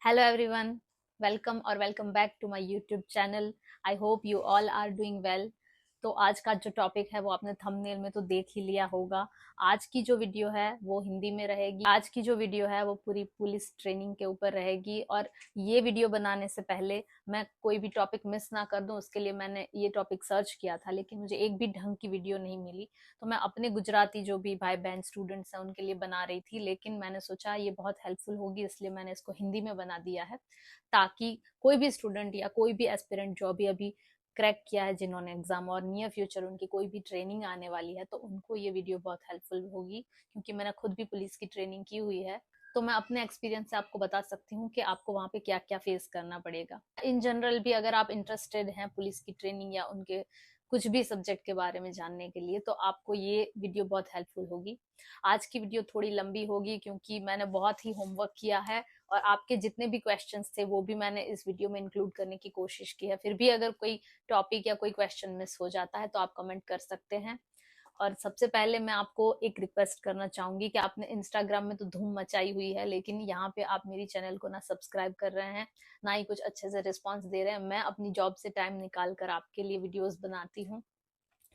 Hello everyone, welcome or welcome back to my YouTube channel. I hope you all are doing well. तो आज का जो topic है वो आपने थंबनेल में तो देख ही लिया होगा। आज की जो वीडियो है वो हिंदी में रहेगी। आज की जो वीडियो है वो पूरी पुलिस ट्रेनिंग के ऊपर रहेगी और ये वीडियो बनाने से पहले मैं कोई भी टॉपिक मिस ना कर दूं उसके लिए मैंने ये टॉपिक सर्च किया था, लेकिन मुझे एक भी ढंग की वीडियो नहीं मिली। तो मैं अपने गुजराती जो भी भाई बहन स्टूडेंट्स हैं उनके लिए बना रही थी, लेकिन मैंने सोचा ये बहुत हेल्पफुल होगी इसलिए मैंने इसको हिंदी में बना दिया है, ताकि कोई भी स्टूडेंट या कोई भी एस्पिरेंट जो अभी अभी क्रैक किया है जिन्होंने एग्जाम और नियर फ्यूचर उनकी कोई भी ट्रेनिंग आने वाली है तो उनको ये वीडियो बहुत हेल्पफुल होगी, क्योंकि मैंने खुद भी पुलिस की ट्रेनिंग की हुई है। तो मैं अपने एक्सपीरियंस से आपको बता सकती हूँ कि आपको वहाँ पे क्या क्या फेस करना पड़ेगा। इन जनरल भी अगर आप इंटरेस्टेड हैं पुलिस की ट्रेनिंग या उनके कुछ भी सब्जेक्ट के बारे में जानने के लिए तो आपको ये वीडियो बहुत हेल्पफुल होगी। आज की वीडियो थोड़ी लंबी होगी क्योंकि मैंने बहुत ही होमवर्क किया है और आपके जितने भी क्वेश्चंस थे वो भी मैंने इस वीडियो में इंक्लूड करने की कोशिश की है। फिर भी अगर कोई टॉपिक या कोई क्वेश्चन मिस हो जाता है तो आप कमेंट कर सकते हैं। और सबसे पहले मैं आपको एक रिक्वेस्ट करना चाहूंगी कि आपने इंस्टाग्राम में तो धूम मचाई हुई है, लेकिन यहाँ पे आप मेरी चैनल को ना सब्सक्राइब कर रहे हैं ना ही कुछ अच्छे से रिस्पॉन्स दे रहे हैं। मैं अपनी जॉब से टाइम निकाल कर आपके लिए वीडियोस बनाती हूँ,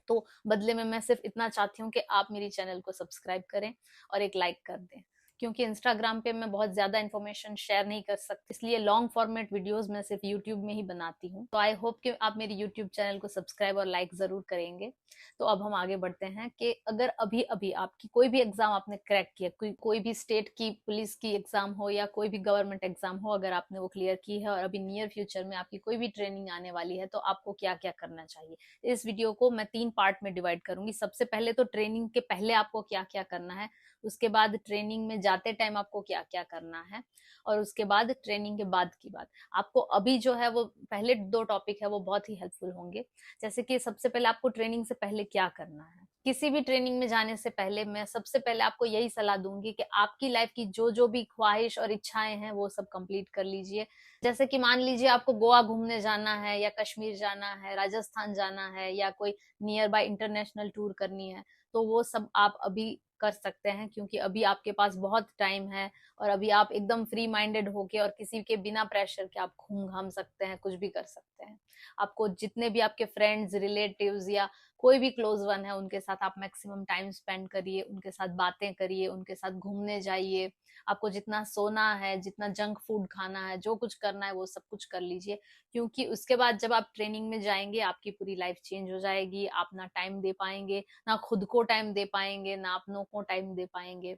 तो बदले में मैं सिर्फ इतना चाहती हूँ कि आप मेरी चैनल को सब्सक्राइब करें और एक लाइक कर दें, क्योंकि इंस्टाग्राम पे मैं बहुत ज्यादा इन्फॉर्मेशन शेयर नहीं कर सकती, इसलिए लॉन्ग फॉर्मेट वीडियोस मैं सिर्फ यूट्यूब में ही बनाती हूँ। तो आई होप कि आप मेरी यूट्यूब चैनल को सब्सक्राइब और लाइक जरूर करेंगे। तो अब हम आगे बढ़ते हैं कि अगर अभी अभी आपकी कोई भी एग्जाम आपने क्रैक किया, कोई भी स्टेट की पुलिस की एग्जाम हो या कोई भी गवर्नमेंट एग्जाम हो, अगर आपने वो क्लियर की है और अभी नियर फ्यूचर में आपकी कोई भी ट्रेनिंग आने वाली है तो आपको क्या क्या करना चाहिए। इस वीडियो को मैं 3 पार्ट में डिवाइड करूंगी। सबसे पहले तो ट्रेनिंग के पहले आपको क्या क्या करना है, उसके बाद ट्रेनिंग में जाते टाइम आपको क्या क्या करना है, और उसके बाद ट्रेनिंग के बाद की बात। आपको अभी जो है वो पहले 2 टॉपिक है वो बहुत ही हेल्पफुल होंगे। जैसे कि सबसे पहले आपको ट्रेनिंग से पहले क्या करना है। किसी भी ट्रेनिंग में जाने से पहले मैं सबसे पहले आपको यही सलाह दूंगी कि आपकी लाइफ की जो जो भी ख्वाहिश और इच्छाएं हैं वो सब कंप्लीट कर लीजिए। जैसे कि मान लीजिए आपको गोवा घूमने जाना है या कश्मीर जाना है, राजस्थान जाना है या कोई नियर बाय इंटरनेशनल टूर करनी है, तो वो सब आप अभी कर सकते हैं, क्योंकि अभी आपके पास बहुत टाइम है और अभी आप एकदम फ्री माइंडेड होके और किसी के बिना प्रेशर के आप घूम घाम सकते हैं, कुछ भी कर सकते हैं। आपको जितने भी आपके फ्रेंड्स रिलेटिव्स या कोई भी क्लोज वन है उनके साथ आप मैक्सिमम टाइम स्पेंड करिए, उनके साथ बातें करिए, उनके साथ घूमने जाइए। आपको जितना सोना है, जितना जंक फूड खाना है, जो कुछ करना है वो सब कुछ कर लीजिए, क्योंकि उसके बाद जब आप ट्रेनिंग में जाएंगे आपकी पूरी लाइफ चेंज हो जाएगी। आप ना टाइम दे पाएंगे, ना खुद को टाइम दे पाएंगे, ना अपनों को टाइम दे पाएंगे,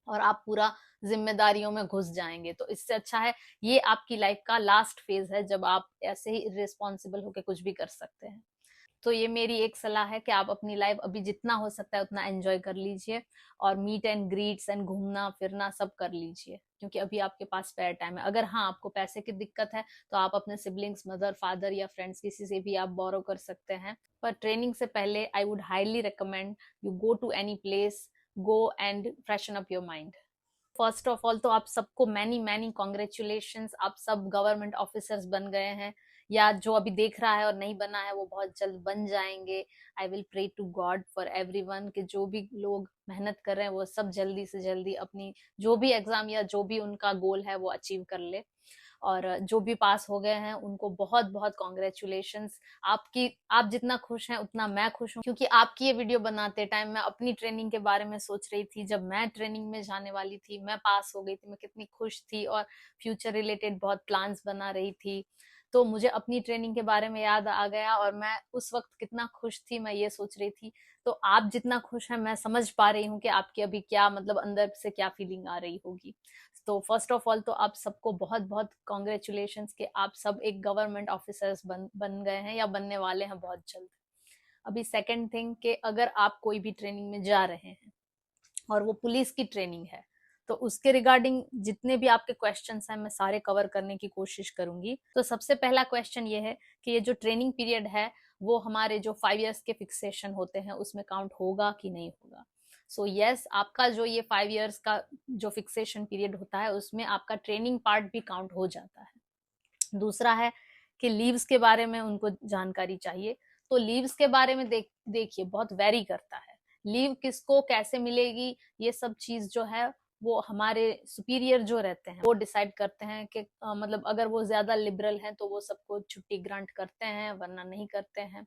और आप पूरा जिम्मेदारियों में घुस जाएंगे। तो इससे अच्छा है ये आपकी लाइफ का लास्ट फेज है जब आप ऐसे ही रिस्पॉन्सिबल होकर कुछ भी कर सकते हैं। तो ये मेरी एक सलाह है कि आप अपनी लाइफ अभी जितना हो सकता है उतना एंजॉय कर लीजिए और मीट एंड ग्रीट्स एंड घूमना फिरना सब कर लीजिए, क्योंकि अभी आपके पास स्पेयर टाइम है। अगर हाँ आपको पैसे की दिक्कत है तो आप अपने सिबलिंग्स, मदर, फादर या फ्रेंड्स किसी से भी आप बोरो कर सकते हैं। पर ट्रेनिंग से पहले I would highly recommend you go to any place, go and freshen up your mind. First of all तो आप सबको मैनी मैनी कॉन्ग्रेचुलेशंस, आप सब गवर्नमेंट ऑफिसर्स बन गए हैं, या जो अभी देख रहा है और नहीं बना है वो बहुत जल्द बन जाएंगे। I will pray to God for everyone कि जो भी लोग मेहनत कर रहे हैं वो सब जल्दी से जल्दी अपनी जो भी एग्जाम या जो भी उनका गोल है वो अचीव कर ले। और जो भी पास हो गए हैं उनको बहुत बहुत कॉन्ग्रेचुलेशंस। आपकी आप जितना खुश हैं उतना मैं खुश हूँ, क्योंकि आपकी ये वीडियो बनाते टाइम मैं अपनी ट्रेनिंग के बारे में सोच रही थी। जब मैं ट्रेनिंग में जाने वाली थी, मैं पास हो गई थी, मैं कितनी खुश थी और फ्यूचर रिलेटेड बहुत प्लान्स बना रही थी। तो मुझे अपनी ट्रेनिंग के बारे में याद आ गया और मैं उस वक्त कितना खुश थी मैं ये सोच रही थी। तो आप जितना खुश हैं मैं समझ पा रही हूँ कि आपकी अभी क्या मतलब अंदर से क्या फीलिंग आ रही होगी। तो फर्स्ट ऑफ ऑल तो आप सबको बहुत बहुत कॉन्ग्रेचुलेशंस कि आप सब एक गवर्नमेंट ऑफिसर्स बन गए हैं या बनने वाले हैं बहुत जल्द। अभी सेकंड थिंग कि अगर आप कोई भी ट्रेनिंग में जा रहे हैं और वो पुलिस की ट्रेनिंग है तो उसके रिगार्डिंग जितने भी आपके क्वेश्चंस हैं मैं सारे कवर करने की कोशिश करूंगी। तो सबसे पहला क्वेश्चन ये है कि ये जो ट्रेनिंग पीरियड है वो हमारे जो 5 इयर्स के फिक्सेशन होते हैं उसमें काउंट होगा कि नहीं होगा। सो यस, आपका जो ये 5 इयर्स का जो फिक्सेशन पीरियड होता है उसमें आपका ट्रेनिंग पार्ट भी काउंट हो जाता है। दूसरा है कि लीव्स के बारे में उनको जानकारी चाहिए। तो लीव्स के बारे में देखिए बहुत वेरी करता है, लीव किसको कैसे मिलेगी ये सब चीज जो है वो हमारे सुपीरियर जो रहते हैं वो डिसाइड करते हैं कि मतलब अगर वो ज्यादा लिबरल हैं तो वो सबको छुट्टी ग्रांट करते हैं, वरना नहीं करते हैं।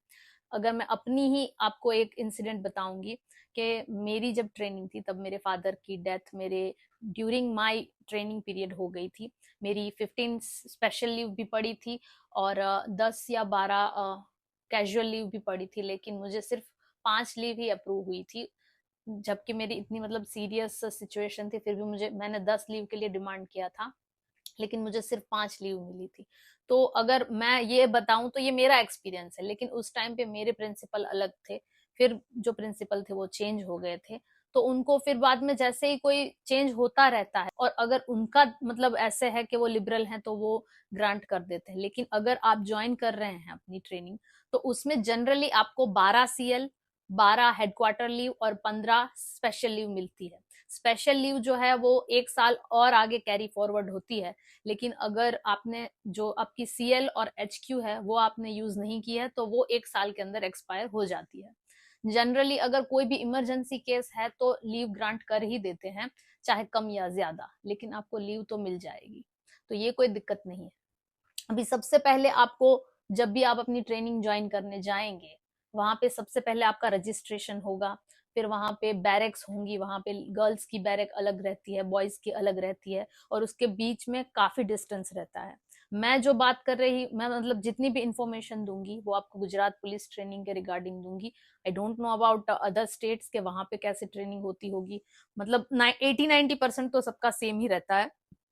अगर मैं अपनी ही आपको एक इंसिडेंट बताऊंगी कि मेरी जब ट्रेनिंग थी तब मेरे फादर की डेथ मेरे ड्यूरिंग माय ट्रेनिंग पीरियड हो गई थी। मेरी 15 स्पेशल लीव भी पड़ी थी और 10 या 12 कैजुअल लीव भी पड़ी थी, लेकिन मुझे सिर्फ 5 लीव ही अप्रूव हुई थी, जबकि मेरी इतनी मतलब सीरियस सिचुएशन थी। फिर भी मैंने 10 लीव के लिए डिमांड किया था, लेकिन मुझे सिर्फ 5 लीव मिली थी। तो अगर मैं ये बताऊं तो ये मेरा एक्सपीरियंस है, लेकिन उस टाइम पे मेरे प्रिंसिपल अलग थे। फिर जो प्रिंसिपल थे वो चेंज हो गए थे, तो उनको फिर बाद में जैसे ही कोई चेंज होता रहता है, और अगर उनका मतलब ऐसे है कि वो लिबरल हैं तो वो ग्रांट कर देते हैं। लेकिन अगर आप ज्वाइन कर रहे हैं अपनी ट्रेनिंग, तो उसमें जनरली आपको 12 CL, 12 हेडक्वार्टर लीव और 15 स्पेशल लीव मिलती है। स्पेशल लीव जो है वो 1 साल और आगे कैरी फॉरवर्ड होती है, लेकिन अगर आपने जो आपकी CL और HQ है वो आपने यूज नहीं की है तो वो 1 साल के अंदर एक्सपायर हो जाती है। जनरली अगर कोई भी इमरजेंसी केस है तो लीव ग्रांट कर ही देते हैं, चाहे कम या ज्यादा, लेकिन आपको लीव तो मिल जाएगी, तो ये कोई दिक्कत नहीं है। अभी सबसे पहले आपको, जब भी आप अपनी ट्रेनिंग ज्वाइन करने जाएंगे, वहां पे सबसे पहले आपका रजिस्ट्रेशन होगा। फिर वहां पे बैरक्स होंगी, वहां पे गर्ल्स की बैरक अलग रहती है, बॉयज की अलग रहती है, और उसके बीच में काफी डिस्टेंस रहता है। मैं जो बात कर रही, मैं मतलब जितनी भी इंफॉर्मेशन दूंगी वो आपको गुजरात पुलिस ट्रेनिंग के रिगार्डिंग दूंगी। I don't know about other states के वहां पे कैसे ट्रेनिंग होती होगी। मतलब 80-90% तो सबका सेम ही रहता है,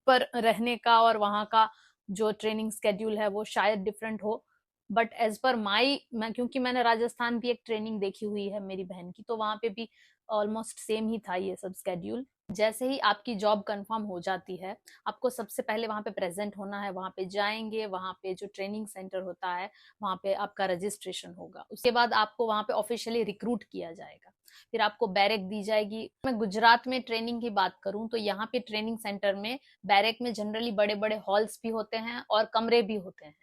पर रहने का और वहां का जो ट्रेनिंग स्केड्यूल है वो शायद डिफरेंट हो। बट एज पर माई, मैं क्योंकि मैंने राजस्थान भी एक ट्रेनिंग देखी हुई है मेरी बहन की, तो वहां पे भी ऑलमोस्ट सेम ही था ये सब स्केड्यूल। जैसे ही आपकी जॉब कंफर्म हो जाती है, आपको सबसे पहले वहां पे प्रेजेंट होना है। वहां पे जाएंगे, वहां पे जो ट्रेनिंग सेंटर होता है वहां पे आपका रजिस्ट्रेशन होगा। उसके बाद आपको वहां पे ऑफिशियली रिक्रूट किया जाएगा, फिर आपको बैरक दी जाएगी। मैं गुजरात में ट्रेनिंग की बात करूं तो यहाँ पे ट्रेनिंग सेंटर में बैरक में जनरली बड़े बड़े हॉल्स भी होते हैं और कमरे भी होते हैं।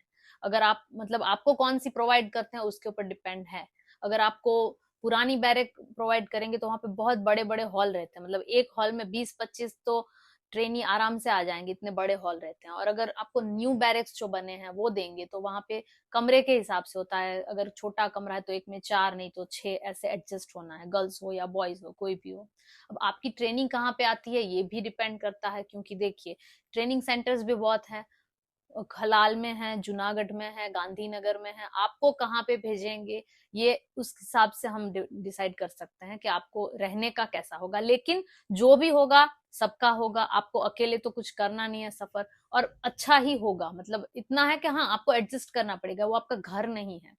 अगर आप मतलब आपको कौन सी प्रोवाइड करते हैं उसके ऊपर डिपेंड है। अगर आपको पुरानी बैरक प्रोवाइड करेंगे तो वहां पे बहुत बड़े बड़े हॉल रहते हैं, मतलब एक हॉल में 20-25 तो ट्रेनी आराम से आ जाएंगे, इतने बड़े हॉल रहते हैं। और अगर आपको न्यू बैरक्स जो बने हैं वो देंगे तो वहां पे कमरे के हिसाब से होता है। अगर छोटा कमरा है तो एक में 4 नहीं तो 6 ऐसे एडजस्ट होना है, गर्ल्स हो या बॉयज हो, कोई भी हो। अब आपकी ट्रेनिंग कहाँ पे आती है ये भी डिपेंड करता है, क्योंकि देखिए ट्रेनिंग सेंटर्स भी बहुत हैं। खलाल में है, जूनागढ़ में है, गांधीनगर में है। आपको कहाँ पे भेजेंगे ये उस हिसाब से हम डिसाइड कर सकते हैं कि आपको रहने का कैसा होगा। लेकिन जो भी होगा सबका होगा, आपको अकेले तो कुछ करना नहीं है सफर, और अच्छा ही होगा। मतलब इतना है कि हाँ आपको एडजस्ट करना पड़ेगा, वो आपका घर नहीं है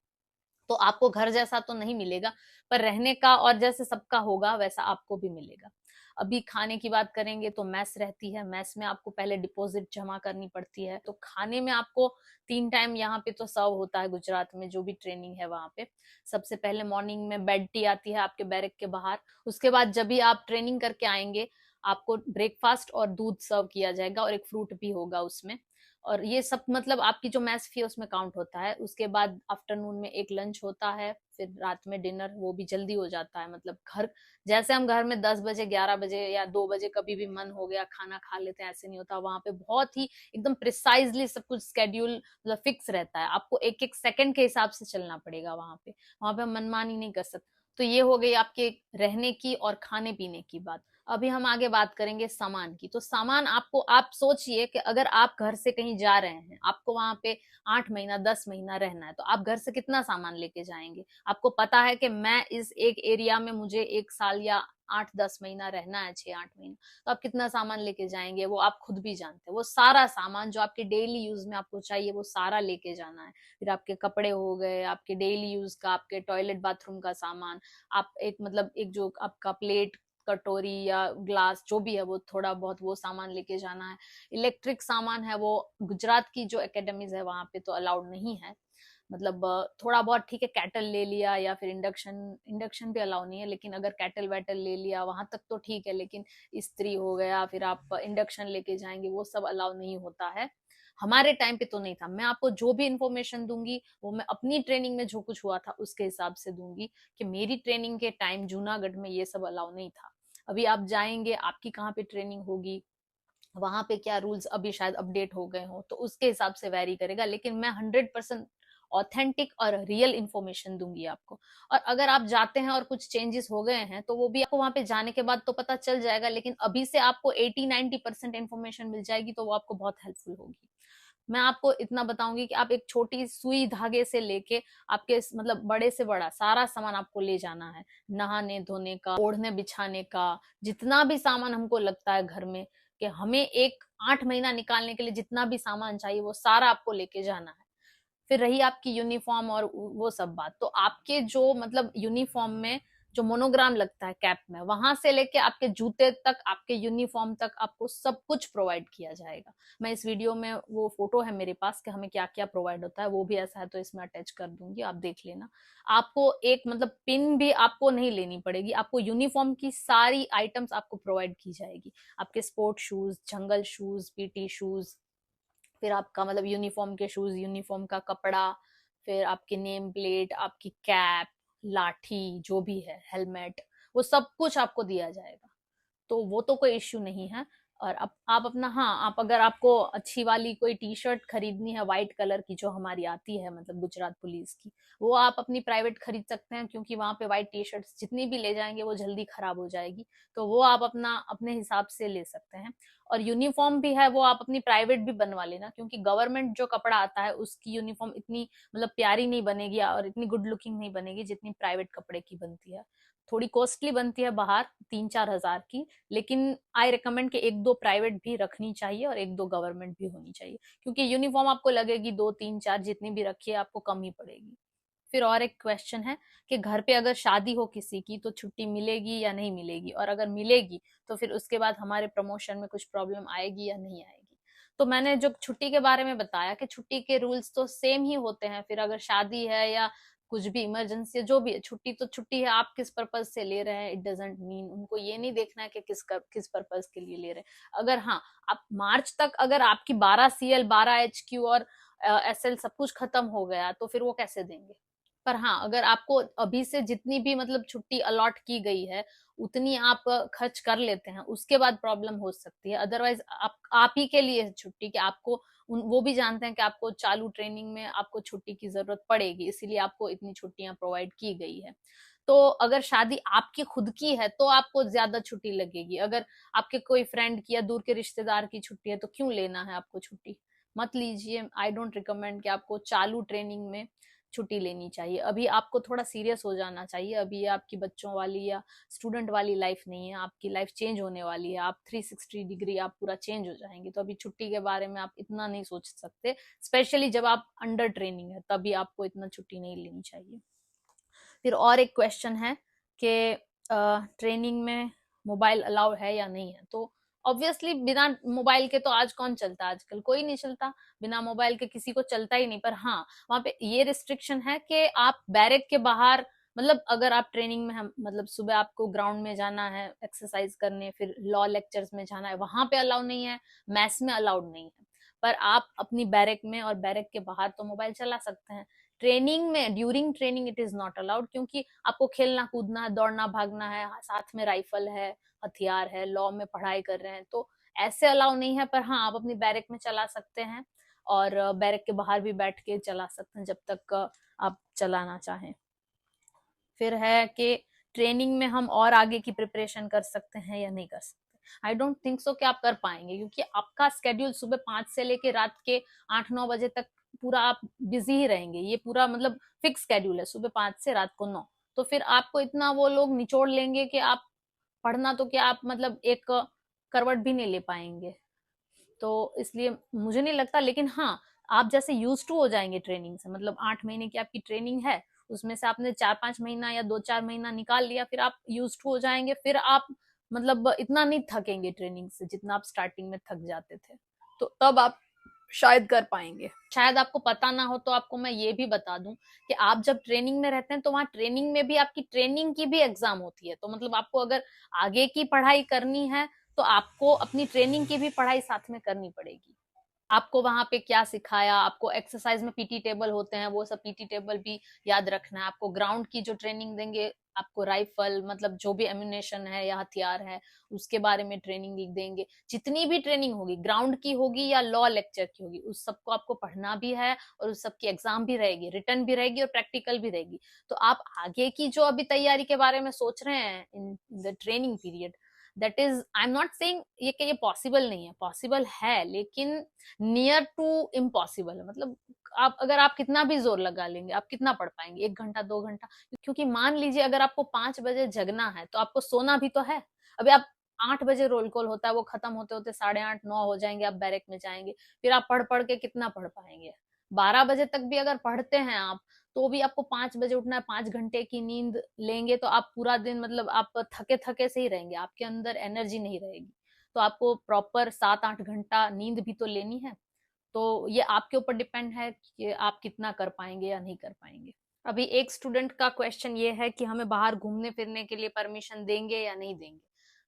तो आपको घर जैसा तो नहीं मिलेगा, पर रहने का और जैसे सबका होगा वैसा आपको भी मिलेगा। अभी खाने की बात करेंगे तो मैस रहती है। मैस में आपको पहले डिपॉजिट जमा करनी पड़ती है। तो खाने में आपको 3 टाइम यहाँ पे तो सर्व होता है गुजरात में, जो भी ट्रेनिंग है वहां पे। सबसे पहले मॉर्निंग में बेड टी आती है आपके बैरक के बाहर। उसके बाद जब भी आप ट्रेनिंग करके आएंगे आपको ब्रेकफास्ट और दूध सर्व किया जाएगा, और एक फ्रूट भी होगा उसमें। और ये सब मतलब आपकी जो मैस फी है उसमें काउंट होता है। उसके बाद आफ्टरनून में एक लंच होता है, फिर रात में डिनर, वो भी जल्दी हो जाता है। मतलब घर जैसे हम घर में 10 बजे 11 बजे या 2 बजे कभी भी मन हो गया खाना खा लेते हैं, ऐसे नहीं होता। वहां पे बहुत ही एकदम प्रिसाइजली सब कुछ स्केड्यूल मतलब फिक्स रहता है। आपको एक एक सेकंड के हिसाब से चलना पड़ेगा वहां पे हम मनमानी नहीं कर सकते। तो ये हो गई आपके रहने की और खाने पीने की बात। अभी हम आगे बात करेंगे सामान की। तो सामान आपको, आप सोचिए कि अगर आप घर से कहीं जा रहे हैं, आपको वहां पे 8 महीना 10 महीना रहना है, तो आप घर से कितना सामान लेके जाएंगे? आपको पता है कि मैं इस एक एरिया में मुझे 1 साल या 8-10 महीना रहना है, 6-8 महीना, तो आप कितना सामान लेके जाएंगे वो आप खुद भी जानते हैं। वो सारा सामान जो आपके डेली यूज में आपको चाहिए वो सारा लेके जाना है। फिर आपके कपड़े हो गए, आपके डेली यूज का, आपके टॉयलेट बाथरूम का सामान, आप एक मतलब एक जो आपका प्लेट कटोरी या ग्लास जो भी है वो थोड़ा बहुत वो सामान लेके जाना है। इलेक्ट्रिक सामान है वो गुजरात की जो एकेडमीज है वहां पे तो अलाउड नहीं है। मतलब थोड़ा बहुत ठीक है, कैटल ले लिया या फिर इंडक्शन, इंडक्शन भी अलाउ नहीं है, लेकिन अगर कैटल वैटल ले लिया वहां तक तो ठीक है। लेकिन इस्त्री हो गया, फिर आप इंडक्शन लेके जाएंगे, वो सब अलाउ नहीं होता है। हमारे टाइम पे तो नहीं था। मैं आपको जो भी इंफॉर्मेशन दूंगी वो मैं अपनी ट्रेनिंग में जो कुछ हुआ था उसके हिसाब से दूंगी, कि मेरी ट्रेनिंग के टाइम जूनागढ़ में ये सब अलाउ नहीं था। अभी आप जाएंगे, आपकी कहाँ पे ट्रेनिंग होगी, वहां पे क्या रूल्स अभी शायद अपडेट हो गए हो, तो उसके हिसाब से वैरी करेगा। लेकिन मैं 100% ऑथेंटिक और रियल इंफॉर्मेशन दूंगी आपको। और अगर आप जाते हैं और कुछ चेंजेस हो गए हैं तो वो भी आपको वहां पे जाने के बाद तो पता चल जाएगा, लेकिन अभी से आपको 80-90% इंफॉर्मेशन मिल जाएगी, तो वो आपको बहुत हेल्पफुल होगी। मैं आपको इतना बताऊंगी कि आप एक छोटी सुई धागे से लेके आपके मतलब बड़े से बड़ा सारा सामान आपको ले जाना है, नहाने धोने का, ओढ़ने बिछाने का, जितना भी सामान हमको लगता है घर में कि हमें एक 8 महीना निकालने के लिए जितना भी सामान चाहिए वो सारा आपको लेके जाना है। फिर रही आपकी यूनिफॉर्म और वो सब बात, तो आपके जो मतलब यूनिफॉर्म में जो मोनोग्राम लगता है कैप में, वहां से लेके आपके जूते तक, आपके यूनिफॉर्म तक आपको सब कुछ प्रोवाइड किया जाएगा। मैं इस वीडियो में वो फोटो है मेरे पास कि हमें क्या क्या प्रोवाइड होता है, वो भी ऐसा है तो इसमें अटैच कर दूंगी, आप देख लेना। आपको एक मतलब पिन भी आपको नहीं लेनी पड़ेगी, आपको यूनिफॉर्म की सारी आइटम्स आपको प्रोवाइड की जाएगी। आपके स्पोर्ट शूज, जंगल शूज, पीटी शूज, फिर आपका मतलब यूनिफॉर्म के शूज, यूनिफॉर्म का कपड़ा, फिर आपकी नेम प्लेट, आपकी कैप, लाठी, जो भी है, हेलमेट, वो सब कुछ आपको दिया जाएगा। तो वो तो कोई इश्यू नहीं है। और अब आप अपना, हाँ, आप अगर आपको अच्छी वाली कोई टी शर्ट खरीदनी है व्हाइट कलर की जो हमारी आती है मतलब गुजरात पुलिस की, वो आप अपनी प्राइवेट खरीद सकते हैं, क्योंकि वहां पे व्हाइट टी शर्ट जितनी भी ले जाएंगे वो जल्दी खराब हो जाएगी, तो वो आप अपना अपने हिसाब से ले सकते हैं। और यूनिफॉर्म भी है वो आप अपनी प्राइवेट भी बनवा लेना, क्योंकि गवर्नमेंट जो कपड़ा आता है उसकी यूनिफॉर्म इतनी मतलब प्यारी नहीं बनेगी और इतनी गुड लुकिंग नहीं बनेगी जितनी प्राइवेट कपड़े की बनती है। थोड़ी कॉस्टली बनती है बाहर 3-4 हजार की, लेकिन आई रिकमेंड कि एक दो प्राइवेट भी रखनी चाहिए और एक दो गवर्नमेंट भी होनी चाहिए, क्योंकि यूनिफॉर्म आपको लगेगी 2-3-4 जितनी भी रखिए आपको कम ही पड़ेगी। फिर और एक क्वेश्चन है कि घर पे अगर शादी हो किसी की तो छुट्टी मिलेगी या नहीं मिलेगी, और अगर मिलेगी तो फिर उसके बाद हमारे प्रमोशन में कुछ प्रॉब्लम आएगी या नहीं आएगी। तो मैंने जो छुट्टी के बारे में बताया कि छुट्टी के रूल्स तो सेम ही होते हैं, फिर अगर शादी है या कुछ भी इमरजेंसी है, जो भी है, छुट्टी तो छुट्टी है। आप किस पर्पज से ले रहे हैं इट डजेंट मीन, उनको ये नहीं देखना है कि किस पर्पज के लिए ले रहे हैं। अगर हाँ, आप मार्च तक अगर आपकी 12 CL 12 HQ और SL सब कुछ खत्म हो गया तो फिर वो कैसे देंगे। पर हाँ, अगर आपको अभी से जितनी भी मतलब छुट्टी अलॉट की गई है उतनी आप खर्च कर लेते हैं, उसके बाद प्रॉब्लम हो सकती है। अदरवाइज आप ही के लिए छुट्टी, कि आपको वो भी जानते हैं कि आपको चालू ट्रेनिंग में आपको छुट्टी की जरूरत पड़ेगी, इसीलिए आपको इतनी छुट्टियां प्रोवाइड की गई है। तो अगर शादी आपकी खुद की है तो आपको ज्यादा छुट्टी लगेगी। अगर आपके कोई फ्रेंड की या दूर के रिश्तेदार की छुट्टी है तो क्यों लेना है आपको छुट्टी, मत लीजिए। आई डोंट रिकमेंड कि आपको चालू ट्रेनिंग में छुट्टी लेनी चाहिए। अभी आपको थोड़ा सीरियस हो जाना चाहिए, अभी आपकी बच्चों वाली या स्टूडेंट वाली लाइफ नहीं है, आपकी लाइफ चेंज होने वाली है, आप 360 डिग्री आप पूरा चेंज हो जाएंगे। तो अभी छुट्टी के बारे में आप इतना नहीं सोच सकते, स्पेशली जब आप अंडर ट्रेनिंग है तभी आपको इतना छुट्टी नहीं लेनी चाहिए। फिर और एक क्वेश्चन है कि ट्रेनिंग में मोबाइल अलाउड है या नहीं है। तो ऑब्वियसली बिना मोबाइल के तो आज कौन चलता है, आजकल कोई नहीं चलता, बिना मोबाइल के किसी को चलता ही नहीं। पर हाँ, वहां पे ये रिस्ट्रिक्शन है कि आप बैरक के बाहर, मतलब अगर आप ट्रेनिंग में हम मतलब सुबह आपको ग्राउंड में जाना है एक्सरसाइज करने, फिर लॉ लेक्चर्स में जाना है, वहां पे अलाउड नहीं है, मैथ्स में अलाउड नहीं है। पर आप अपनी बैरक में और बैरक के बाहर तो मोबाइल चला सकते हैं। ट्रेनिंग में, during training it is not allowed, क्योंकि आपको खेलना कूदना है, दौड़ना भागना है, साथ में राइफल है, हथियार है, लॉ में पढ़ाई कर रहे हैं, तो ऐसे अलाउ नहीं है। पर हाँ, आप अपनी बैरक में चला सकते हैं और बैरक के बाहर भी बैठ के चला सकते हैं जब तक आप चलाना चाहें। फिर है कि ट्रेनिंग में हम और आगे की प्रिपरेशन कर सकते हैं या नहीं कर सकते। आई डोंट थिंक सो कि आप कर पाएंगे, क्योंकि आपका स्केड्यूल सुबह 5 से लेके रात के 8-9 बजे तक पूरा आप बिजी ही रहेंगे। ये पूरा मतलब फिक्स स्केड्यूल है, सुबह 5 से रात को 9। तो फिर आपको इतना वो लोग निचोड़ लेंगे कि आप पढ़ना तो क्या, आप मतलब एक करवट भी नहीं ले पाएंगे। तो इसलिए मुझे नहीं लगता। लेकिन हाँ, आप जैसे यूज टू हो जाएंगे ट्रेनिंग से, मतलब 8 महीने की आपकी ट्रेनिंग है, उसमें से आपने 4-5 महीना या 2-4 महीना निकाल लिया, फिर आप यूज टू हो जाएंगे, फिर आप मतलब इतना नहीं थकेंगे ट्रेनिंग से जितना आप स्टार्टिंग में थक जाते थे। तो तब आप शायद कर पाएंगे। शायद आपको पता ना हो तो आपको मैं ये भी बता दूं कि आप जब ट्रेनिंग में रहते हैं तो वहां ट्रेनिंग में भी आपकी ट्रेनिंग की भी एग्जाम होती है। तो मतलब आपको अगर आगे की पढ़ाई करनी है तो आपको अपनी ट्रेनिंग की भी पढ़ाई साथ में करनी पड़ेगी। आपको वहां पे क्या सिखाया, आपको एक्सरसाइज में पीटी टेबल होते हैं, वो सब पीटी टेबल भी याद रखना है। आपको ग्राउंड की जो ट्रेनिंग देंगे, आपको राइफल मतलब जो भी एम्यूनेशन है या हथियार है उसके बारे में ट्रेनिंग लिख देंगे। जितनी भी ट्रेनिंग होगी, ग्राउंड की होगी या लॉ लेक्चर की होगी, उस सबको आपको पढ़ना भी है और उस सबकी एग्जाम भी रहेगी, रिटर्न भी रहेगी और प्रैक्टिकल भी रहेगी। तो आप आगे की जो अभी तैयारी के बारे में सोच रहे हैं in the training period, that is, I am not saying ये कि ये पॉसिबल नहीं है, पॉसिबल है लेकिन नियर टू इम्पॉसिबल है। मतलब आप अगर आप कितना भी जोर लगा लेंगे, आप कितना पढ़ पाएंगे, 1 घंटा 2 घंटा? क्योंकि मान लीजिए अगर आपको 5 बजे जगना है तो आपको सोना भी तो है। अभी आप 8 बजे रोल कॉल होता है, वो खत्म होते होते 8:30 9 हो जाएंगे, आप बैरक में जाएंगे, फिर आप पढ़ पढ़ के कितना पढ़ पाएंगे? 12 बजे तक भी अगर पढ़ते हैं आप, तो भी आपको 5 बजे उठना है, 5 घंटे की नींद लेंगे तो आप पूरा दिन मतलब आप थके थके से ही रहेंगे, आपके अंदर एनर्जी नहीं रहेगी। तो आपको प्रॉपर 7 8 घंटा नींद भी तो लेनी है। तो ये आपके ऊपर डिपेंड है कि आप कितना कर पाएंगे या नहीं कर पाएंगे। अभी एक स्टूडेंट का क्वेश्चन ये है कि हमें बाहर घूमने फिरने के लिए परमिशन देंगे या नहीं देंगे।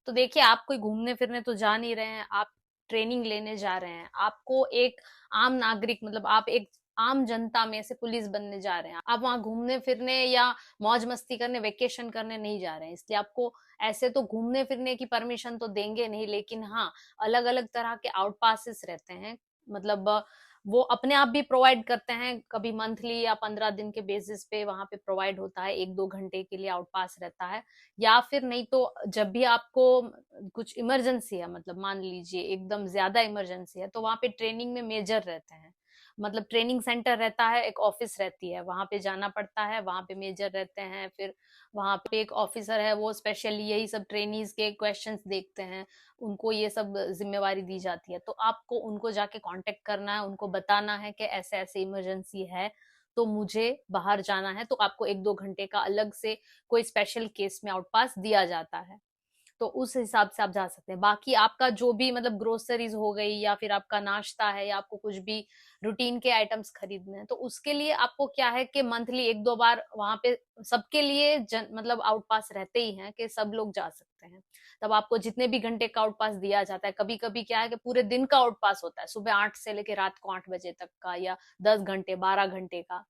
तो देखिए, आप कोई घूमने फिरने तो जा नहीं रहे हैं, आप ट्रेनिंग लेने जा रहे हैं। आपको एक आम नागरिक मतलब आप एक आम जनता में से पुलिस बनने जा रहे हैं। आप वहां घूमने फिरने या मौज मस्ती करने, वेकेशन करने नहीं जा रहे हैं, इसलिए आपको ऐसे तो घूमने फिरने की परमिशन तो देंगे नहीं। लेकिन हाँ, अलग अलग तरह के आउट पासेस रहते हैं, मतलब वो अपने आप भी प्रोवाइड करते हैं, कभी मंथली या 15 दिन के बेसिस पे वहां पे प्रोवाइड होता है, 1 2 घंटे के लिए आउट पास रहता है। या फिर नहीं तो जब भी आपको कुछ इमरजेंसी है, मतलब मान लीजिए एकदम ज्यादा इमरजेंसी है, तो वहां पे ट्रेनिंग में मेजर रहते हैं, मतलब ट्रेनिंग सेंटर रहता है, एक ऑफिस रहती है, वहां पे जाना पड़ता है, वहां पे मेजर रहते हैं। फिर वहां पे एक ऑफिसर है, वो स्पेशली यही सब ट्रेनीज के क्वेश्चंस देखते हैं, उनको ये सब जिम्मेवारी दी जाती है। तो आपको उनको जाके कांटेक्ट करना है, उनको बताना है कि ऐसे ऐसे इमरजेंसी है, तो मुझे बाहर जाना है, तो आपको 1 2 घंटे का अलग से कोई स्पेशल केस में आउट पास दिया जाता है। तो उस हिसाब से आप जा सकते हैं। बाकी आपका जो भी मतलब ग्रोसरीज हो गई या फिर आपका नाश्ता है या आपको कुछ भी रूटीन के आइटम्स खरीदने हैं, तो उसके लिए आपको क्या है कि मंथली 1 2 बार वहां पे सबके लिए मतलब आउट पास रहते ही हैं कि सब लोग जा सकते हैं। तब आपको जितने भी घंटे का आउट पास दिया जाता है, कभी कभी क्या है कि पूरे दिन का आउट पास होता है, सुबह 8 से लेकर रात को 8 बजे तक का, या 10 घंटे 12 घंटे का।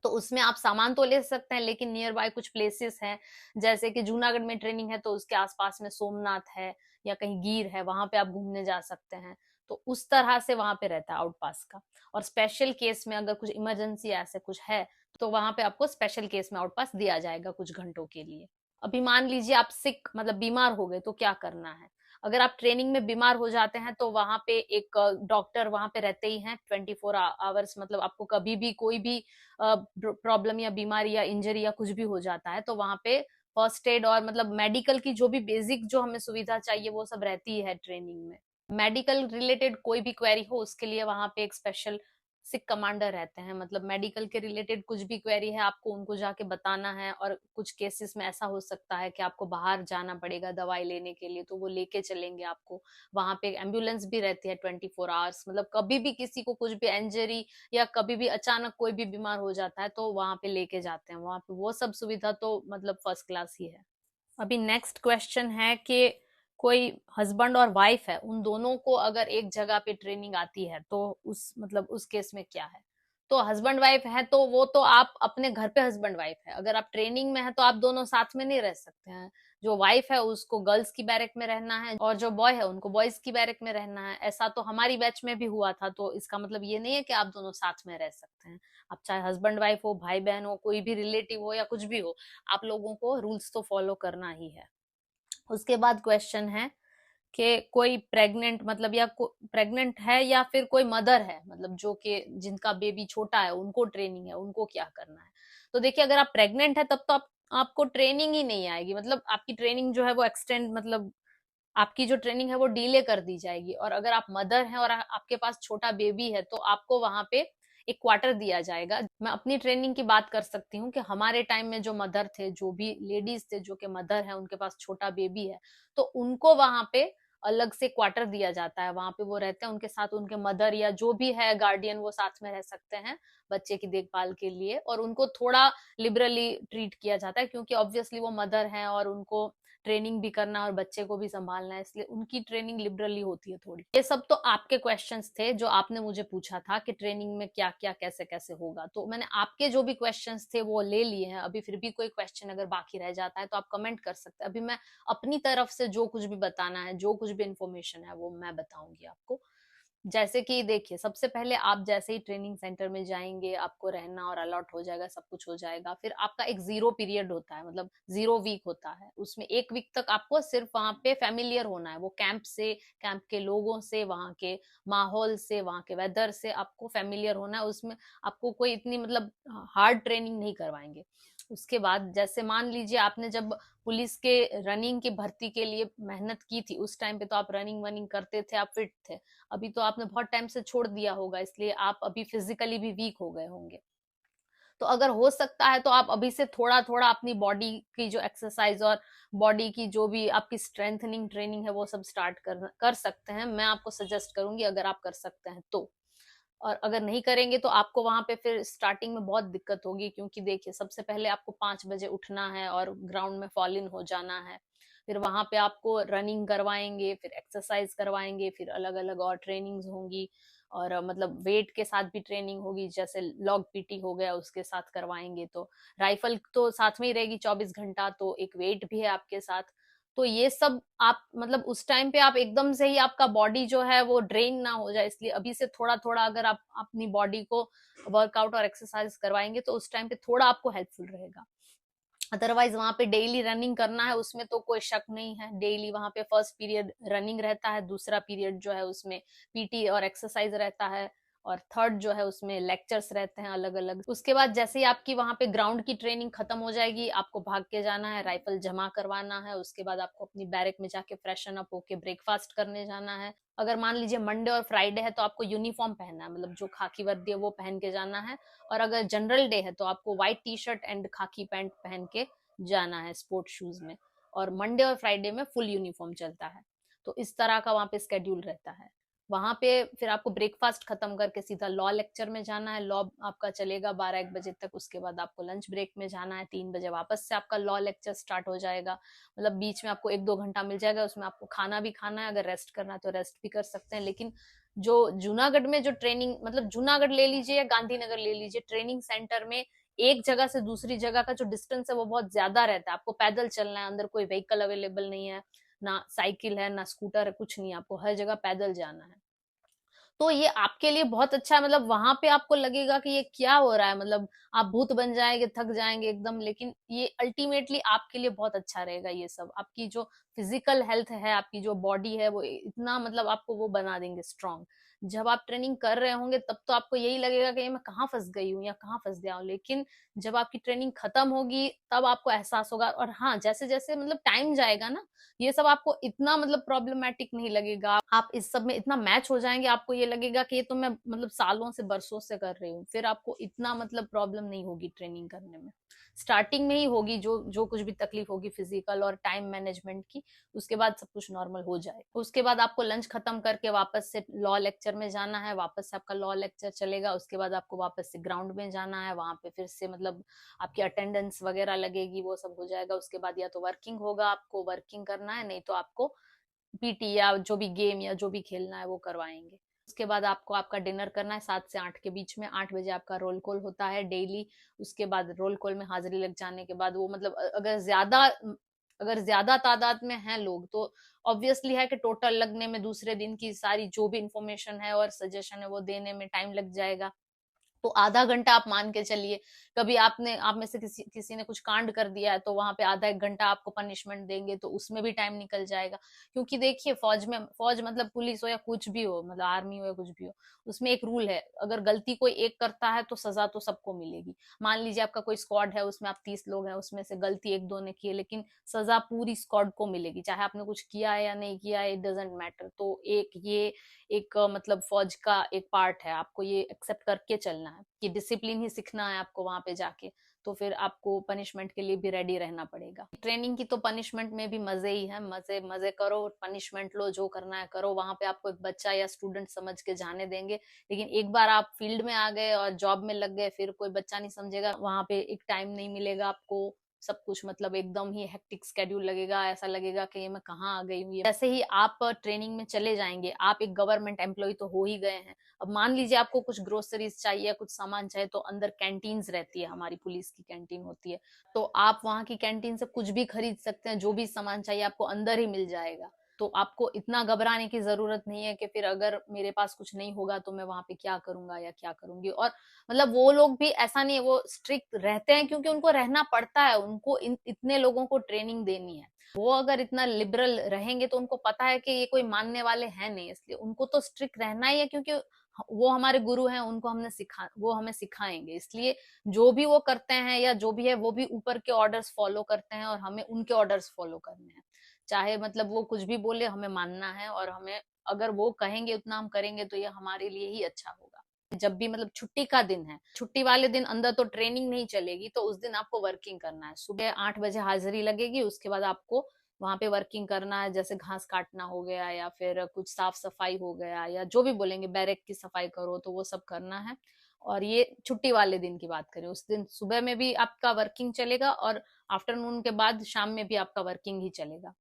तो उसमें आप सामान तो ले सकते हैं, लेकिन नियर बाय कुछ प्लेसेस हैं, जैसे कि जूनागढ़ में ट्रेनिंग है तो उसके आसपास में सोमनाथ है या कहीं गिर है, वहां पे आप घूमने जा सकते हैं। तो उस तरह से वहां पे रहता है आउट पास का। और स्पेशल केस में अगर कुछ इमरजेंसी ऐसे कुछ है, तो वहां पे आपको स्पेशल केस में आउट पास दिया जाएगा कुछ घंटों के लिए। अभी मान लीजिए आप सिक मतलब बीमार हो गए, तो क्या करना है? अगर आप ट्रेनिंग में बीमार हो जाते हैं, तो वहां पे एक डॉक्टर वहां पे रहते ही हैं 24 आवर्स, मतलब आपको कभी भी कोई भी प्रॉब्लम या बीमारी या इंजरी या कुछ भी हो जाता है, तो वहां पे फर्स्ट एड और मतलब मेडिकल की जो भी बेसिक जो हमें सुविधा चाहिए वो सब रहती है ट्रेनिंग में। मेडिकल रिलेटेड कोई भी क्वेरी हो, उसके लिए वहां पे एक स्पेशल सिक कमांडर रहते हैं, मतलब मेडिकल के रिलेटेड कुछ भी क्वेरी है आपको उनको जाके बताना है। और कुछ केसेस में ऐसा हो सकता है कि आपको बाहर जाना पड़ेगा दवाई लेने के लिए, तो वो लेके चलेंगे आपको। वहां पे एम्बुलेंस भी रहती है 24 आवर्स, मतलब कभी भी किसी को कुछ भी इंजरी या कभी भी अचानक कोई भी बीमार हो जाता है तो वहां पे लेके जाते हैं, वहां पे वो सब सुविधा तो मतलब फर्स्ट क्लास ही है। अभी नेक्स्ट क्वेश्चन है कि कोई हस्बैंड और वाइफ है, उन दोनों को अगर एक जगह पे ट्रेनिंग आती है, तो उस मतलब उस केस में क्या है? तो हस्बैंड वाइफ है तो वो तो आप अपने घर पे हस्बैंड वाइफ है, अगर आप ट्रेनिंग में है तो आप दोनों साथ में नहीं रह सकते हैं। जो वाइफ है उसको गर्ल्स की बैरक में रहना है और जो बॉय है उनको बॉयज की बैरक में रहना है। ऐसा तो हमारी बैच में भी हुआ था, तो इसका मतलब ये नहीं है कि आप दोनों साथ में रह सकते हैं। आप चाहे हस्बैंड वाइफ हो, भाई बहन हो, कोई भी रिलेटिव हो या कुछ भी हो, आप लोगों को रूल्स तो फॉलो करना ही है। उसके बाद क्वेश्चन है कि कोई प्रेग्नेंट मतलब या प्रेग्नेंट है या फिर कोई मदर है, मतलब जो कि जिनका बेबी छोटा है, उनको ट्रेनिंग है, उनको क्या करना है? तो देखिए, अगर आप प्रेग्नेंट है तब तो आपको ट्रेनिंग ही नहीं आएगी, मतलब आपकी ट्रेनिंग जो है वो एक्सटेंड, मतलब आपकी जो ट्रेनिंग है वो डिले कर दी जाएगी। और अगर आप मदर हैं और आपके पास छोटा बेबी है, तो आपको वहां पे एक क्वार्टर दिया जाएगा। मैं अपनी ट्रेनिंग की बात कर सकती हूँ कि हमारे टाइम में जो मदर थे, जो भी लेडीज थे जो कि मदर है, उनके पास छोटा बेबी है, तो उनको वहां पे अलग से क्वार्टर दिया जाता है, वहां पे वो रहते हैं, उनके साथ उनके मदर या जो भी है गार्डियन वो साथ में रह सकते हैं बच्चे की देखभाल के लिए। और उनको थोड़ा लिबरली ट्रीट किया जाता है, क्योंकि ऑब्वियसली वो मदर हैं और उनको ट्रेनिंग भी करना है और बच्चे को भी संभालना है, इसलिए उनकी ट्रेनिंग लिबरली होती है थोड़ी। ये सब तो आपके क्वेश्चंस थे जो आपने मुझे पूछा था कि ट्रेनिंग में क्या क्या कैसे कैसे होगा, तो मैंने आपके जो भी क्वेश्चंस थे वो ले लिए हैं। अभी फिर भी कोई क्वेश्चन अगर बाकी रह जाता है तो आप कमेंट कर सकते हैं। अभी मैं अपनी तरफ से जो कुछ भी बताना है, जो कुछ भी इंफॉर्मेशन है, वो मैं बताऊंगी आपको। जैसे कि देखिए, सबसे पहले आप जैसे ही ट्रेनिंग सेंटर में जाएंगे, आपको रहना और अलॉट हो जाएगा, सब कुछ हो जाएगा। फिर आपका एक 0 पीरियड होता है, मतलब 0 वीक होता है। उसमें 1 वीक तक आपको सिर्फ वहां पे फेमिलियर होना है, वो कैंप से, कैंप के लोगों से, वहां के माहौल से, वहां के वेदर से आपको फेमिलियर होना है। उसमें आपको कोई इतनी मतलब हार्ड ट्रेनिंग नहीं करवाएंगे। उसके बाद जैसे मान लीजिए आपने जब पुलिस के रनिंग की भर्ती के लिए मेहनत की थी, उस टाइम पे तो आप रनिंग वनिंग करते थे, आप फिट थे। अभी तो आपने बहुत टाइम से छोड़ दिया होगा, इसलिए आप अभी फिजिकली भी वीक हो गए होंगे। तो अगर हो सकता है तो आप अभी से थोड़ा थोड़ा अपनी बॉडी की जो एक्सरसाइज और बॉडी की जो भी आपकी स्ट्रेंथनिंग ट्रेनिंग है वो सब स्टार्ट कर सकते हैं। मैं आपको सजेस्ट करूंगी अगर आप कर सकते हैं तो। और अगर नहीं करेंगे तो आपको वहां पे फिर स्टार्टिंग में बहुत दिक्कत होगी, क्योंकि देखिए सबसे पहले आपको 5 बजे उठना है और ग्राउंड में फॉल इन हो जाना है। फिर वहां पे आपको रनिंग करवाएंगे, फिर एक्सरसाइज करवाएंगे, फिर अलग अलग और ट्रेनिंग्स होंगी। और मतलब वेट के साथ भी ट्रेनिंग होगी, जैसे लॉग पीटी हो गया उसके साथ करवाएंगे। तो राइफल तो साथ में ही रहेगी 24 घंटा, तो एक वेट भी है आपके साथ। तो ये सब आप मतलब उस टाइम पे आप एकदम से ही आपका बॉडी जो है वो ड्रेन ना हो जाए, इसलिए अभी से थोड़ा थोड़ा अगर आप अपनी बॉडी को वर्कआउट और एक्सरसाइज करवाएंगे तो उस टाइम पे थोड़ा आपको हेल्पफुल रहेगा। अदरवाइज वहां पे डेली रनिंग करना है, उसमें तो कोई शक नहीं है। डेली वहां पे फर्स्ट पीरियड रनिंग रहता है, दूसरा पीरियड जो है उसमें पीटी और एक्सरसाइज रहता है, और थर्ड जो है उसमें लेक्चर्स रहते हैं अलग अलग। उसके बाद जैसे ही आपकी वहां पे ग्राउंड की ट्रेनिंग खत्म हो जाएगी, आपको भाग के जाना है, राइफल जमा करवाना है। उसके बाद आपको अपनी बैरक में जाके फ्रेशन अप होके ब्रेकफास्ट करने जाना है। अगर मान लीजिए मंडे और फ्राइडे है तो आपको यूनिफॉर्म पहनना है, मतलब जो खाकी वर्दी है वो पहन के जाना है। और अगर जनरल डे है तो आपको व्हाइट टी शर्ट एंड खाकी पैंट पहन के जाना है स्पोर्ट शूज में। और मंडे और फ्राइडे में फुल यूनिफॉर्म चलता है। तो इस तरह का वहां पे स्केड्यूल रहता है। वहां पे फिर आपको ब्रेकफास्ट खत्म करके सीधा लॉ लेक्चर में जाना है। लॉ आपका चलेगा 12-1 बजे तक। उसके बाद आपको लंच ब्रेक में जाना है, 3 बजे वापस से आपका लॉ लेक्चर स्टार्ट हो जाएगा। मतलब बीच में आपको 1-2 घंटा मिल जाएगा, उसमें आपको खाना भी खाना है, अगर रेस्ट करना है तो रेस्ट भी कर सकते हैं। लेकिन जो जूनागढ़ में जो ट्रेनिंग, मतलब जूनागढ़ ले लीजिए या गांधीनगर ले लीजिए, ट्रेनिंग सेंटर में एक जगह से दूसरी जगह का जो डिस्टेंस है वो बहुत ज्यादा रहता है। आपको पैदल चलना है, अंदर कोई व्हीकल अवेलेबल नहीं है, ना साइकिल है ना स्कूटर है, कुछ नहीं है, आपको हर जगह पैदल जाना है। तो ये आपके लिए बहुत अच्छा है। मतलब वहां पे आपको लगेगा कि ये क्या हो रहा है, मतलब आप भूत बन जाएंगे, थक जाएंगे एकदम, लेकिन ये अल्टीमेटली आपके लिए बहुत अच्छा रहेगा। ये सब आपकी जो फिजिकल हेल्थ है, आपकी जो बॉडी है, वो इतना मतलब आपको वो बना देंगे स्ट्रांग। जब आप ट्रेनिंग कर रहे होंगे तब तो आपको यही लगेगा कि मैं कहाँ फंस गई हूँ या कहाँ फंस गया हूँ, लेकिन जब आपकी ट्रेनिंग खत्म होगी तब आपको एहसास होगा। और हाँ, जैसे जैसे मतलब टाइम जाएगा ना, ये सब आपको इतना मतलब प्रॉब्लमेटिक नहीं लगेगा। आप इस सब में इतना मैच हो जाएंगे, आपको ये लगेगा कि ये तो मैं मतलब सालों से बरसों से कर रही हूँ। फिर आपको इतना मतलब प्रॉब्लम नहीं होगी ट्रेनिंग करने में। स्टार्टिंग में ही होगी जो जो कुछ भी तकलीफ होगी फिजिकल और टाइम मैनेजमेंट की, उसके बाद सब कुछ नॉर्मल हो जाए। उसके बाद आपको लंच खत्म करके वापस से लॉ लेक्चर में जाना है, वापस से आपका लॉ लेक्चर चलेगा। उसके बाद आपको वापस से ग्राउंड में जाना है, वहां पे फिर से मतलब आपकी अटेंडेंस वगैरह लगेगी, वो सब हो जाएगा। उसके बाद या तो वर्किंग होगा, आपको वर्किंग करना है, नहीं तो आपको पीटी या जो भी गेम या जो भी खेलना है वो करवाएंगे। उसके बाद आपको आपका डिनर करना है 7 से 8 के बीच में। 8 बजे आपका रोल कॉल होता है डेली। उसके बाद रोल कॉल में हाजिरी लग जाने के बाद वो मतलब अगर ज्यादा तादाद में हैं लोग तो ऑब्वियसली है कि टोटल लगने में दूसरे दिन की सारी जो भी इंफॉर्मेशन है और सजेशन है वो देने में टाइम लग जाएगा। तो आधा घंटा आप मान के चलिए। कभी आप में से किसी किसी ने कुछ कांड कर दिया है तो वहां पे आधा 1 घंटा आपको पनिशमेंट देंगे, तो उसमें भी टाइम निकल जाएगा। क्योंकि देखिए फौज मतलब पुलिस हो या कुछ भी हो, मतलब आर्मी हो या कुछ भी हो, उसमें एक रूल है, अगर गलती कोई एक करता है तो सजा तो सबको मिलेगी। मान लीजिए आपका कोई स्क्वाड है, उसमें आप 30 लोग हैं, उसमें से गलती 1-2 ने की है, लेकिन सजा पूरी स्क्वाड को मिलेगी, चाहे आपने कुछ किया है या नहीं किया है, इट डजेंट मैटर। तो एक मतलब फौज का एक पार्ट है, आपको ये एक्सेप्ट करके चलना है कि डिसिप्लिन ही सीखना है आपको वहां पे जाके। तो फिर आपको पनिशमेंट के लिए भी रेडी रहना पड़ेगा। ट्रेनिंग की तो पनिशमेंट में भी मजे ही है, मजे मजे करो, पनिशमेंट लो, जो करना है करो। वहां पे आपको एक बच्चा या स्टूडेंट समझ के जाने देंगे, लेकिन एक बार आप फील्ड में आ गए और जॉब में लग गए, फिर कोई बच्चा नहीं समझेगा, वहां पे एक टाइम नहीं मिलेगा आपको। सब कुछ मतलब एकदम ही हेक्टिक स्केड्यूल लगेगा, ऐसा लगेगा कि मैं कहाँ आ गई हूँ। जैसे ही आप ट्रेनिंग में चले जाएंगे, आप एक गवर्नमेंट एम्प्लॉय तो हो ही गए हैं। अब मान लीजिए आपको कुछ ग्रोसरीज चाहिए, कुछ सामान चाहिए, तो अंदर कैंटीन्स रहती है, हमारी पुलिस की कैंटीन होती है, तो आप वहां की कैंटीन से कुछ भी खरीद सकते हैं, जो भी सामान चाहिए आपको अंदर ही मिल जाएगा। तो आपको इतना घबराने की जरूरत नहीं है कि फिर अगर मेरे पास कुछ नहीं होगा तो मैं वहां पे क्या करूंगा या क्या करूंगी। और मतलब वो लोग भी ऐसा नहीं है, वो स्ट्रिक्ट रहते हैं क्योंकि उनको रहना पड़ता है, उनको इतने लोगों को ट्रेनिंग देनी है। वो अगर इतना लिबरल रहेंगे तो उनको पता है कि ये कोई मानने वाले हैं नहीं, इसलिए उनको तो स्ट्रिक्ट रहना ही है, क्योंकि वो हमारे गुरु हैं, उनको वो हमें सिखाएंगे। इसलिए जो भी वो करते हैं या जो भी है, वो भी ऊपर के ऑर्डर्स फॉलो करते हैं और हमें उनके ऑर्डर्स फॉलो करने हैं। चाहे मतलब वो कुछ भी बोले, हमें मानना है, और हमें अगर वो कहेंगे उतना हम करेंगे तो ये हमारे लिए ही अच्छा होगा। जब भी मतलब छुट्टी का दिन है, छुट्टी वाले दिन अंदर तो ट्रेनिंग नहीं चलेगी, तो उस दिन आपको वर्किंग करना है। सुबह 8 बजे हाजिरी लगेगी, उसके बाद आपको वहां पे वर्किंग करना है, जैसे घास काटना हो गया या फिर कुछ साफ सफाई हो गया, या जो भी बोलेंगे, बैरक की सफाई करो, तो वो सब करना है। और ये छुट्टी वाले दिन की बात करें, उस दिन सुबह में भी आपका वर्किंग चलेगा और आफ्टरनून के बाद शाम में भी आपका वर्किंग ही चलेगा।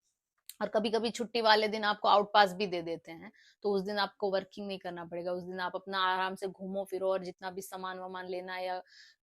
और कभी कभी छुट्टी वाले दिन आपको आउट पास भी दे देते हैं, तो उस दिन आपको वर्किंग नहीं करना पड़ेगा। उस दिन आप अपना आराम से घूमो फिरो और जितना भी सामान वामान लेना है या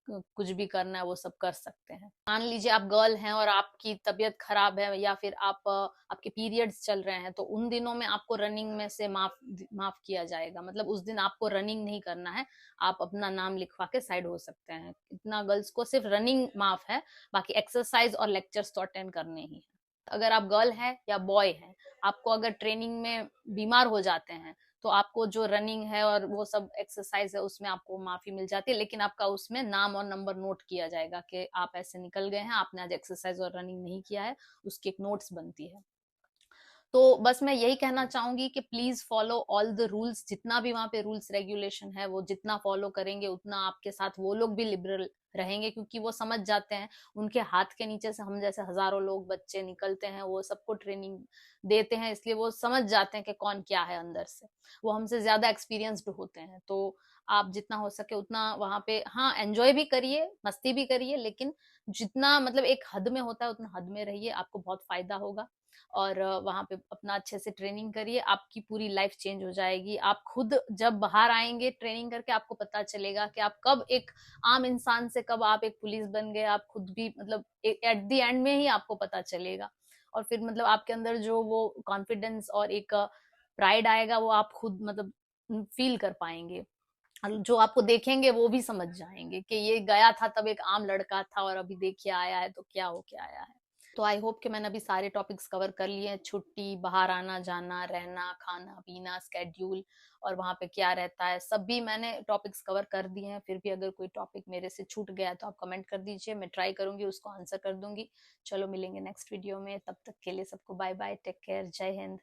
कुछ भी करना है वो सब कर सकते हैं। मान लीजिए आप गर्ल हैं और आपकी तबीयत खराब है, या फिर आपके पीरियड्स चल रहे हैं, तो उन दिनों में आपको रनिंग में से माफ माफ किया जाएगा। मतलब उस दिन आपको रनिंग नहीं करना है, आप अपना नाम लिखवा के साइड हो सकते हैं। इतना गर्ल्स को सिर्फ रनिंग माफ है, बाकी एक्सरसाइज और लेक्चर्स तो अटेंड करने ही है। अगर आप गर्ल है या बॉय है, आपको अगर ट्रेनिंग में बीमार हो जाते हैं, तो आपको जो रनिंग है और वो सब एक्सरसाइज है उसमें आपको माफी मिल जाती है, लेकिन आपका उसमें नाम और नंबर नोट किया जाएगा कि आप ऐसे निकल गए हैं, आपने आज एक्सरसाइज और रनिंग नहीं किया है, उसकी एक नोट्स बनती है। तो बस मैं यही कहना चाहूंगी कि please follow all the rules. जितना भी वहां पे रूल्स रेगुलेशन है, वो जितना फॉलो करेंगे उतना आपके साथ वो लोग भी लिबरल रहेंगे, क्योंकि वो समझ जाते हैं उनके हाथ के नीचे से हम जैसे हजारों लोग बच्चे निकलते हैं, वो सबको ट्रेनिंग देते हैं, इसलिए वो समझ जाते हैं कि कौन क्या है अंदर से। वो हमसे ज्यादा एक्सपीरियंस्ड होते हैं। तो आप जितना हो सके उतना वहां पे, हाँ, एंजॉय भी करिए, मस्ती भी करिए, लेकिन जितना मतलब एक हद में होता है उतना हद में रहिए, आपको बहुत फायदा होगा। और वहां पे अपना अच्छे से ट्रेनिंग करिए, आपकी पूरी लाइफ चेंज हो जाएगी। आप खुद जब बाहर आएंगे ट्रेनिंग करके, आपको पता चलेगा कि आप कब एक आम इंसान से कब आप एक पुलिस बन गए। आप खुद भी मतलब एट द एंड में ही आपको पता चलेगा। और फिर मतलब आपके अंदर जो वो कॉन्फिडेंस और एक प्राइड आएगा, वो आप खुद मतलब फील कर पाएंगे। जो आपको देखेंगे वो भी समझ जाएंगे कि ये गया था तब एक आम लड़का था, और अभी देखिए आया है तो क्या हो के आया है। तो आई होप कि मैंने अभी सारे टॉपिक्स कवर कर लिए हैं। छुट्टी, बाहर आना जाना, रहना, खाना पीना, स्केड्यूल, और वहां पे क्या रहता है, सब भी मैंने टॉपिक्स कवर कर दिए हैं। फिर भी अगर कोई टॉपिक मेरे से छूट गया तो आप कमेंट कर दीजिए, मैं ट्राई करूंगी उसको आंसर कर दूंगी। चलो मिलेंगे नेक्स्ट वीडियो में, तब तक के लिए सबको बाय बाय, टेक केयर, जय हिंद।